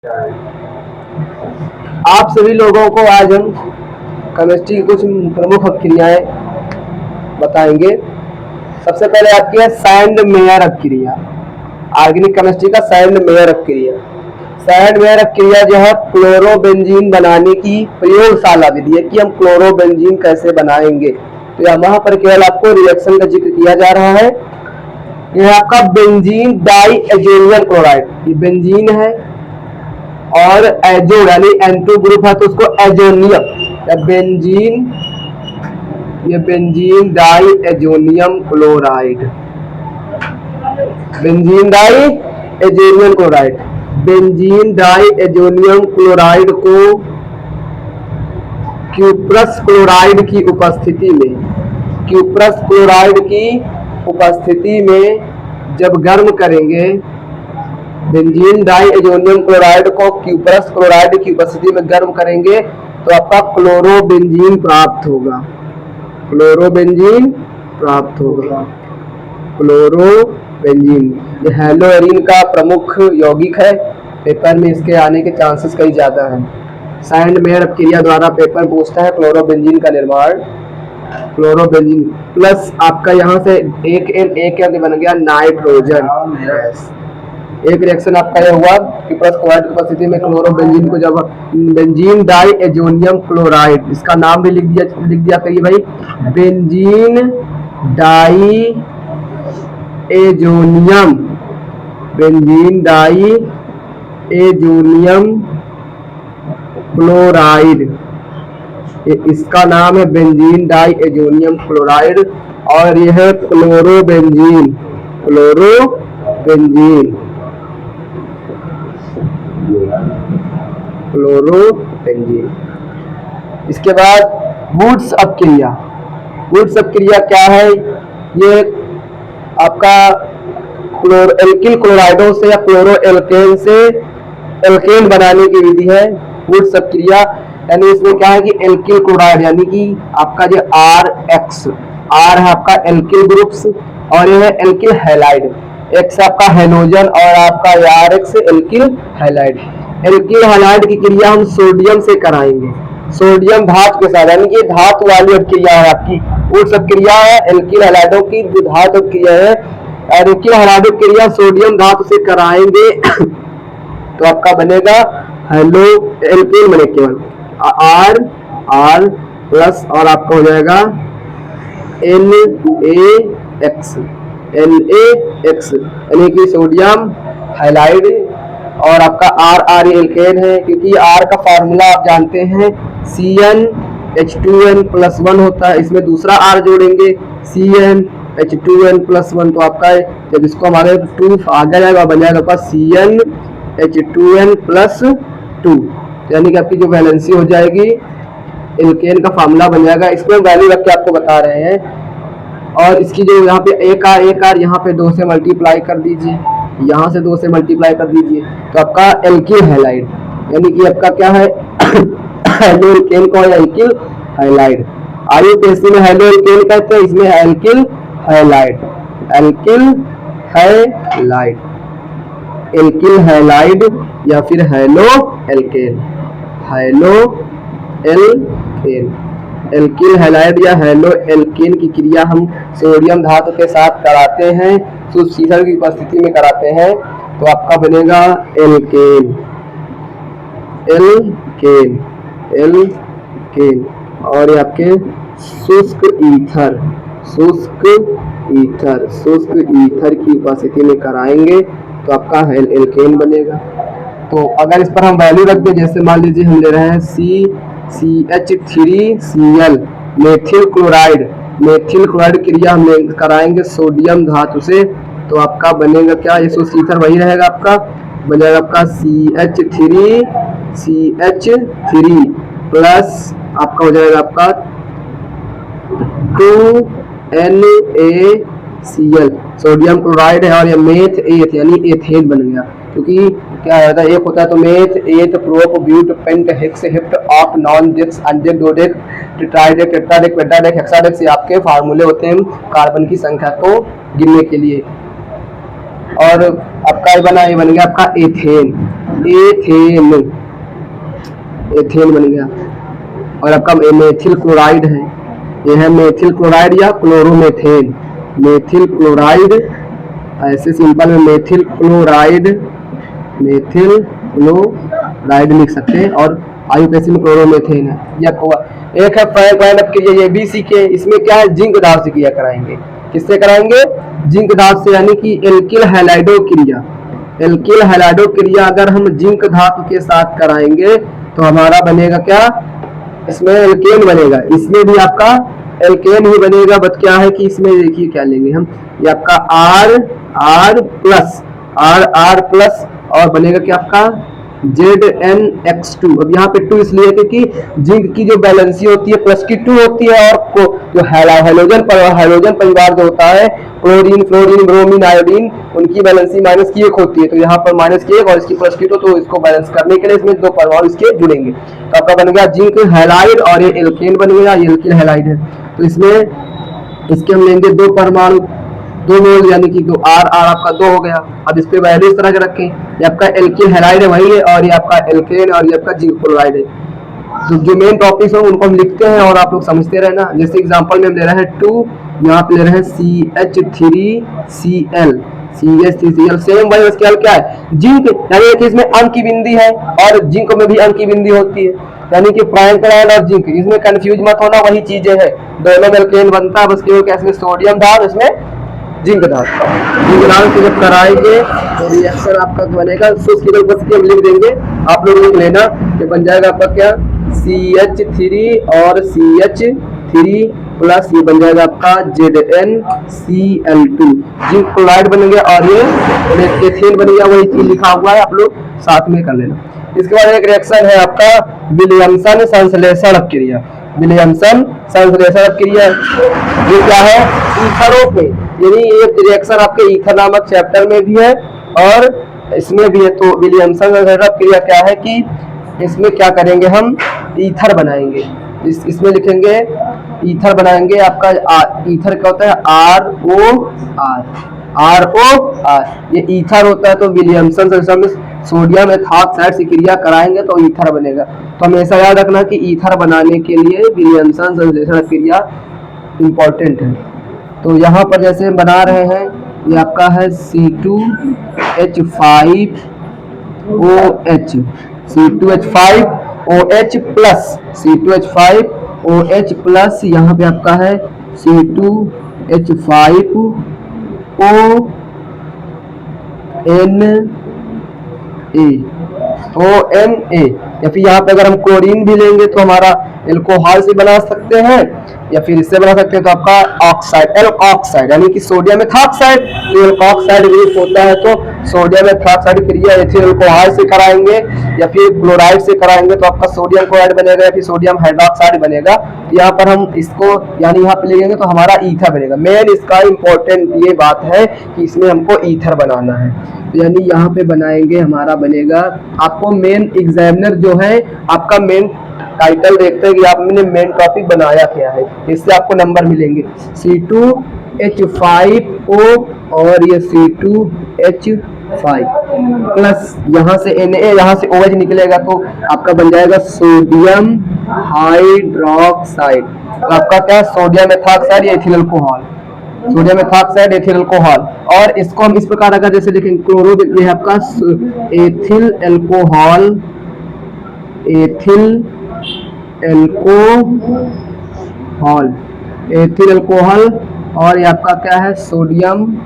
आप सभी लोगों को आज हम केमिस्ट्री की कुछ प्रमुख अभिक्रियाएं बताएंगे। सबसे पहले आपकी है सैंड मेयर अभिक्रिया। ऑर्गेनिक केमिस्ट्री का सैंड मेयर अभिक्रिया। सैंड मेयर अभिक्रिया जो है क्लोरोबेंजीन बनाने की प्रयोगशाला विधि है कि हम क्लोरोबेंजीन कैसे बनाएंगे। तो यहाँ पर केवल आपको रिएक्शन का जिक्र किया जा रहा है। यह आपका बेंजीन डाई एजोनियम क्लोराइड, ये बेंजीन है और एजो यानी N2 ग्रुप है तो उसको एजोनियम या बेंजीन, ये benzene diazonium chloride, benzene diazonium chloride. Benzene diazonium chloride को क्यूप्रस क्लोराइड की उपस्थिति में, क्यूप्रस क्लोराइड की उपस्थिति में जब गर्म करेंगे, बेंजीन डाई एजोनियम क्लोराइड को क्यूप्रस क्लोराइड की उपस्थिति में गर्म करेंगे तो आपका क्लोरोबेंजीन प्राप्त होगा। क्लोरोबेंजीन प्राप्त होगा। क्लोरोबेंजीन ये हेलोएरिन का प्रमुख यौगिक है। पेपर में इसके आने के चांसेस कई ज्यादा हैं। सैंड मेयर अभिक्रिया द्वारा पेपर पूछता है क्लोरोबेंजीन का निर्माण। क्लोरोबेंजीन प्लस आपका यहाँ से एक बन गया नाइट्रोजन। एक रिएक्शन आपका यह हुआ कि प्लस क्लोराइड की उपस्थिति में क्लोरोबेंजीन को जब बेंजीन डाई एजोनियम क्लोराइड, इसका नाम भी लिख दिया करिए भाई, benzene diazonium, benzene diazonium chloride, इसका नाम है बेंजीन डाई एजोनियम क्लोराइड और यह है क्लोरोबेंजीन। Chlorobenzene chlorobenzene. इसके बाद वुड्स अभिक्रिया। वुड्स अभिक्रिया क्या है? ये आपका एल्किल क्लोराइडों से या क्लोरो एल्केन से एल्केन बनाने की विधि है वुड्स अभिक्रिया। यानी इसमें क्या है कि एल्किल क्लोराइड यानी कि आपका जो R है आपका एल्किल ग्रुप्स और यह है एल्किल हैलाइड, X आपका हेलोजन और आपका RX alkyl halide. Alkyl halide की क्रिया हम सोडियम से कराएंगे, सोडियम धातु के साथ, यानी कि धातु वाली अभिक्रिया है आपकी। वो सब क्रिया है एल्किल हैलाइडों की जो धातु अभिक्रिया है, एल्किल हैलाइड क्रिया सोडियम धातु से कराएंगे तो आपका बनेगा हेलो एल्किल बने केवल R प्लस और आपका हो जाएगा NaX यानी कि सोडियम हाइलाइड और आपका R एल्केन है, क्योंकि R का फार्मूला आप जानते हैं CnH2n+1 होता है। इसमें दूसरा R जोड़ेंगे CnH2n+1 तो आपका जब इसको हमारे 2 आगे जाएगा बन जाएगा आपका CnH2n+2, यानी कि आपकी जो वैलेंसी हो जाएगी एल्केन का फार्मूला बन जाएगा। इसमें वैल्यू रख के आपको बता रहे हैं। और इसकी जो यहाँ पे एक आर यहाँ पे 2 से मल्टीप्लाई कर दीजिए, यहाँ से 2 से मल्टीप्लाई कर दीजिए तो आपका एल्किल हैलाइड, यानी कि आपका क्या है हेलो एल्केन को एल्किल हैलाइड। आईयूपीएससी में हेलो एल्केन कहते हैं, इसमें alkyl halide, alkyl halide, alkyl halide या फिर halo alkane, halo alkane. Alkyl halide या हेलो एल्केन की क्रिया हम सोडियम धातु के साथ कराते हैं, शुद्ध शीतल की उपस्थिति में कराते हैं तो आपका बनेगा एल्केन, एल्केन, एल्केन। और ये आपके शुष्क ईथर, शुष्क ईथर की उपस्थिति में कराएंगे तो आपका एल्केन बनेगा। तो अगर इस पर हम वैल्यू रख दें, जैसे मान लीजिए हम ले रहे हैं CH3Cl methyl chloride, methyl chloride क्रिया हम कराएंगे सोडियम धातु से तो आपका बनेगा क्या, ये ईथर वही रहेगा, आपका बन जाएगा आपका CH3 प्लस आपका हो जाएगा आपका 2NaCl, सोडियम क्लोराइड है और ये मेथ एथ यानी एथेन बन गया। क्योंकि क्या होता है, एक होता है तो meth eth prop but pent hex hept ऑफ non dec undec dodec tetradec tetradec pentadec hexadec, से आपके फार्मूले होते हैं कार्बन की संख्या को गिनने के लिए। और आपका ये बन गया आपका एथेन, एथेन, एथेन बन गया। और आपका मेथिल क्लोराइड है, ये है मेथिल क्लोराइड या क्लोरोमेथेन, मेथिल क्लोराइड, ऐसे सिंपल में मेथिल क्लोराइड, मेथिल क्लोराइड लिख सकते हैं। और आयुक एसिड में क्लोरोमेथेन है। या एक है फ्रैंक क्रिया, ये भी सीखे, इसमें क्या है, जिंक धातु से क्रिया कराएंगे। किससे कराएंगे, जिंक धातु से, यानी कि एल्किल हैलाइडो क्रिया, एल्किल हैलाइडो क्रिया अगर हम जिंक धातु के साथ कराएंगे तो हमारा बनेगा क्या, इसमें एल्केन बनेगा, इसमें भी आपका एल्केन ही बनेगा। बट क्या है कि इसमें देखिए क्या लेंगे हम, ये आपका आर प्लस, आर प्लस, और बनेगा क्या आपका ZnX2। अब यहाँ पे 2 इसलिए क्योंकि जिंक की जो बैलेंसी होती है प्लस की 2 होती है, और जो हैलोजन परिवार जो होता है, क्लोरीन, फ्लोरीन, ब्रोमीन, आयोडीन, उनकी बैलेंसी माइनस की 1 होती है। तो यहाँ पर माइनस की 1 और इसकी प्लस की 2, तो इसको बैलेंस करने के लिए इसमें 2 परमाणु इसके जुड़ेंगे। तो आपका बन गया जिंक हैलाइड, और ये एल्केन बन गया, ये एल्किल हैलाइड है। तो इसमें इसके हम लेंगे 2 परमाणु, 2 मोल, यानी कि 2 आर आपका 2 हो गया। अब इस पे वैल्यू इस तरह के रखें, ये आपका एल्किल हैलाइड है वही है, और ये आपका एल्केन, और ये आपका जिंक क्लोराइड है। तो जो मेन टॉपिक्स हो उनको हम लिखते हैं और आप लोग समझते रहना। जैसे एग्जांपल में हम ले रहे हैं 2, यहाँ पे ले रहे हैं CH3Cl, CH3Cl, सेम वही, उसके हल क्या है, जिंक, यानी कि इसमें अंक की बिंदी है और जिंक में भी अंक की बिंदी होती है, यानी कि फ्रैंकलाइन और जिंक, इसमें कंफ्यूज मत होना, वही चीजें हैं, दोनों में एल्केन बनता है, बस केवल क्या इसमें सोडियम धातु, इसमें जिंक धातु। जिंक धातु जब कराएंगे तो रिएक्शन आपका बनेगा, बस हम लिख देंगे, आप लोग लिख लेना, ये बन जाएगा आपका क्या, CH3 और CH3 प्लस, ये बन जाएगा आपका ZnCl2, जिंक क्लोराइड बन गया, और ये एथेन बन गया, वही चीज लिखा हुआ है, आप लोग साथ में कर लेना। इसके बाद एक रिएक्शन है आपका विलियमसन संश्लेषण क्रिया, विलियमसन संश्लेषण क्रिया, ये क्या है, ईथरों पे, यानी एक रिएक्शन आपके ईथर नामक चैप्टर में भी है और इसमें भी है। तो विलियमसन संश्लेषण क्रिया क्या है कि इसमें क्या करेंगे, हम ईथर बनाएंगे, इसमें लिखेंगे ईथर बनाएंगे। आपका ईथर क्या होता है, ROR, ये ईथर होता है। तो विलियमसन संश्लेषण में सोडियम एथॉक्साइड से क्रिया कराएंगे तो ईथर बनेगा। तो हमेशा याद रखना कि ईथर बनाने के लिए विलियमसन संश्लेषण क्रिया इंपॉर्टेंट है। तो यहाँ पर जैसे हम बना रहे हैं, ये आपका है C2H5OH, C2H5OH plus, C2H5OH plus, यहाँ पे आपका है C2H5ONA, या फिर यहाँ पे अगर हम क्लोरीन भी लेंगे तो हमारा एल्कोहल से बना सकते हैं, या फिर इससे बना सकते हैं, तो आपका ऑक्साइड, एल्कोक्साइड, यानी कि सोडियम एथॉक्साइड, एल्कोक्साइड ग्रुप होता है। तो सोडियम एथॉक्साइड क्रिया एथिल एल्कोहल से कराएंगे या फिर क्लोराइड से कराएंगे तो आपका सोडियम क्लोराइड बनेगा या फिर सोडियम हाइड्रोक्साइड बनेगा। यहाँ पर हम इसको यानी यहाँ पे लेंगे तो हमारा ईथर बनेगा। मेन इसका इंपॉर्टेंट ये बात है कि इसमें हमको ईथर बनाना है, यानी यहाँ पे बनाएंगे, हमारा बनेगा। आपको मेन एग्जामिनर जो है आपका मेन टाइटल देखते हैं कि आपने मेन टॉपिक बनाया क्या है, इससे आपको नंबर मिलेंगे। C2H5O और ये C2H5 प्लस यहाँ से Na, यहाँ से OH निकलेगा तो आपका बन जाएगा सोडियम हाइड्रोक्साइड। तो आपका क्या, सोडियम एथॉक्साइड या ethyl alcohol, sodium ethoxide ethyl alcohol. और इसको हम इस प्रकार अगर जैसे लिखेंगे क्लोरो, ये आपका ethyl alcohol, ethyl alcohol, ethyl alcohol, और ये आपका क्या है, सोडियम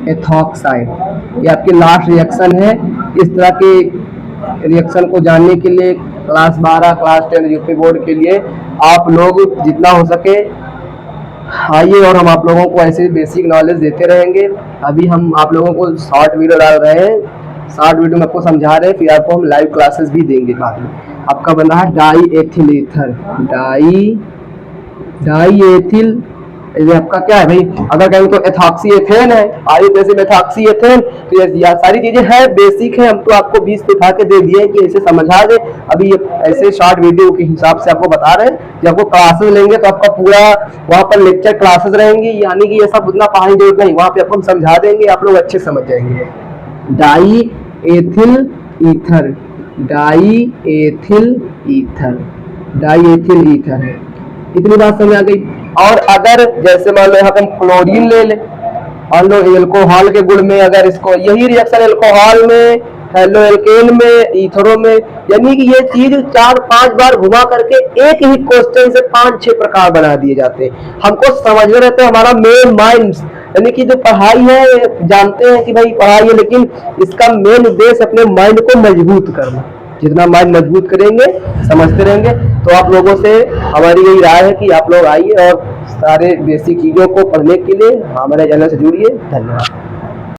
एथॉक्साइड। ये आपकी लास्ट रिएक्शन है। इस तरह के रिएक्शन को जानने के लिए क्लास 12, क्लास 10 यूपी बोर्ड के लिए आप लोग जितना हो सके आइए और हम आप लोगों को ऐसे बेसिक नॉलेज देते रहेंगे। अभी हम आप लोगों को शॉर्ट वीडियो डाल रहे हैं, शॉर्ट वीडियो में आपको समझा रहे हैं, फिर आपको हम लाइव क्लासेस भी देंगे बाद में। आपका बना है die ethyl ether, die ethyl ये आपका क्या है भाई, अगर कहेंगे तो एथॉक्सी एथेन है, आयुर्वेद में एथॉक्सी एथेन, तो ये सारी चीजें हैं, बेसिक है। हम तो आपको 20 दिखा के दे दिए कि ऐसे समझा दे। अभी ये ऐसे शॉर्ट वीडियो के हिसाब से आपको बता रहे हैं। जब आपको क्लासेस लेंगे तो आपका पूरा वहाँ पर लेक्चर क्लासेस रहेंगी, यानी कि ये सब उतना पढ़ाई जरूरत नहीं, वहाँ पे आपको हम समझा देंगे, आप लोग अच्छे समझ जाएंगे। Die ethyl ether, die ethyl ether, die ethyl ether है, इतनी बात समझ आ गई। और अगर जैसे मान लो यहाँ पे हम क्लोरीन ले लें, मान लो एल्कोहल के गुण में, अगर इसको यही रिएक्शन एल्कोहल में, हेलो एल्केन में, ईथरों में, यानी कि ये चीज 4-5 बार घुमा करके एक ही क्वेश्चन से 5-6 प्रकार बना दिए जाते हैं। हमको समझ में रहते हैं, हमारा मेन माइंड, यानी कि जो पढ़ाई है, जानते हैं कि भाई पढ़ाई है, लेकिन इसका मेन उद्देश्य अपने माइंड को मजबूत करना। जितना माइंड मजबूत करेंगे, समझते रहेंगे, तो आप लोगों से हमारी यही राय है कि आप लोग आइए और सारे बेसिक चीजों को पढ़ने के लिए हमारे चैनल से जुड़िए। धन्यवाद।